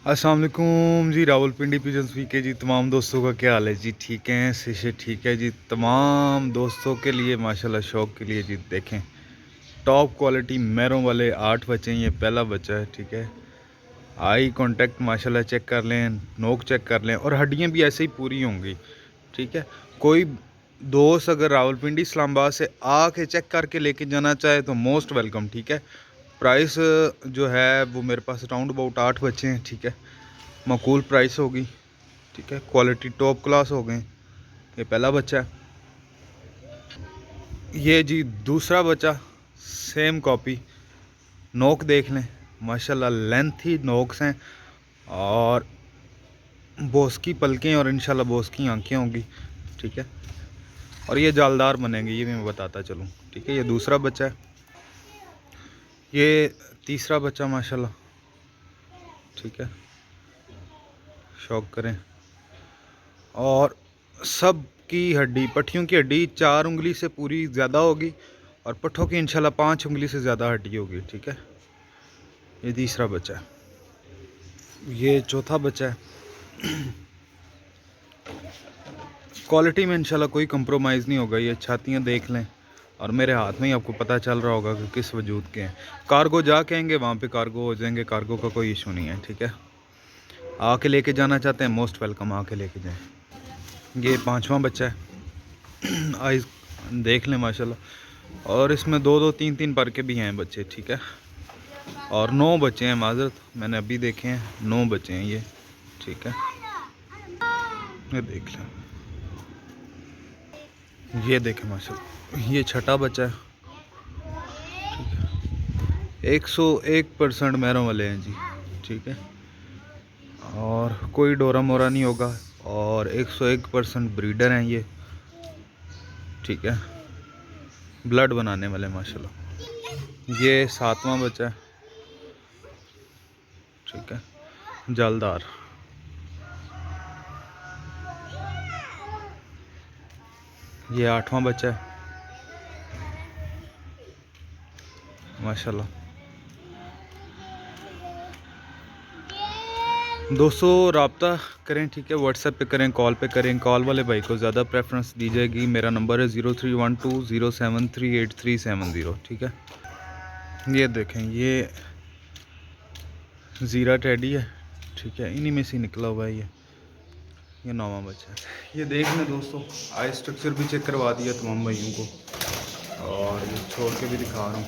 अस्सलाम वालेकुम जी। Rawalpindi pigeons VK जी। तमाम दोस्तों का क्या हाल है जी? ठीक हैं, से ठीक है जी। तमाम दोस्तों के लिए माशाल्लाह शौक़ के लिए जी देखें टॉप क्वालिटी मैरों वाले 8 बच्चे हैं। ये पहला बच्चा है, ठीक है। आई कांटेक्ट माशाल्लाह चेक कर लें, नोक चेक कर लें और हड्डियाँ भी ऐसे ही पूरी होंगी, ठीक है। कोई दोस्त अगर रावलपिंडी इस्लामाबाद से आके चेक करके लेके जाना चाहे तो मोस्ट वेलकम, ठीक है। प्राइस जो है वो मेरे पास अराउंड अबाउट 8 बच्चे हैं, ठीक है। माकूल प्राइस होगी, ठीक है। क्वालिटी टॉप क्लास हो गए। ये पहला बच्चा है। ये जी दूसरा बच्चा, सेम कॉपी। नोक देख लें माशाल्लाह, लेंथी नोक्स हैं और बोस की पलकें और इंशाल्लाह बोस की आंखें होंगी, ठीक है। और ये जालदार बनेंगे, ये भी मैं बताता चलूँ, ठीक है। ये दूसरा बच्चा है। ये तीसरा बच्चा माशाल्लाह, ठीक है। शौक करें। और सब की हड्डी, पट्टियों की हड्डी 4 उंगली से पूरी ज़्यादा होगी और पट्ठों की इंशाल्लाह 5 उंगली से ज़्यादा हड्डी होगी, ठीक है। ये तीसरा बच्चा है। ये चौथा बच्चा है। क्वालिटी में इंशाल्लाह कोई कंप्रोमाइज़ नहीं होगा। ये छातियाँ देख लें और मेरे हाथ में ही आपको पता चल रहा होगा कि किस वजूद के हैं। कार्गो जा के आएंगे, वहाँ पे कार्गो हो जाएंगे, कार्गो का कोई इशू नहीं है, ठीक है। आके लेके जाना चाहते हैं, मोस्ट वेलकम, आके लेके जाएं। ये 5वां बच्चा है। आइज़ देख लें माशाल्लाह। और इसमें 2-2, 3-3 पर के भी हैं बच्चे, ठीक है। और 9 बच्चे हैं, माजरत मैंने अभी देखे हैं, 9 बच्चे हैं ये, ठीक है। ये देख लें, ये देखें माशाल्लाह। ये छठा बच्चा है, ठीक है। 101% मैरों वाले हैं जी, ठीक है। और कोई डोरा मोरा नहीं होगा और 101% ब्रीडर हैं ये, ठीक है। ब्लड बनाने वाले माशाल्लाह। ये 7वां बच्चा है, ठीक है, जलदार। ये 8वां बच्चा है माशाल्लाह। दोस्तों रब्ता करें, ठीक है। व्हाट्सएप पे करें, कॉल पे करें। कॉल वाले भाई को ज़्यादा प्रेफरेंस दी जाएगी। मेरा नंबर है 0312073870, ठीक है। ये देखें, ये ज़ीरा टेडी है, ठीक है। इन्हीं में से निकला हुआ है ये 9वां बच्चा है। ये देख लें दोस्तों, आई स्ट्रक्चर भी चेक करवा दिया तमाम भाइयों को और ये छोड़ के भी दिखा रहा हूँ।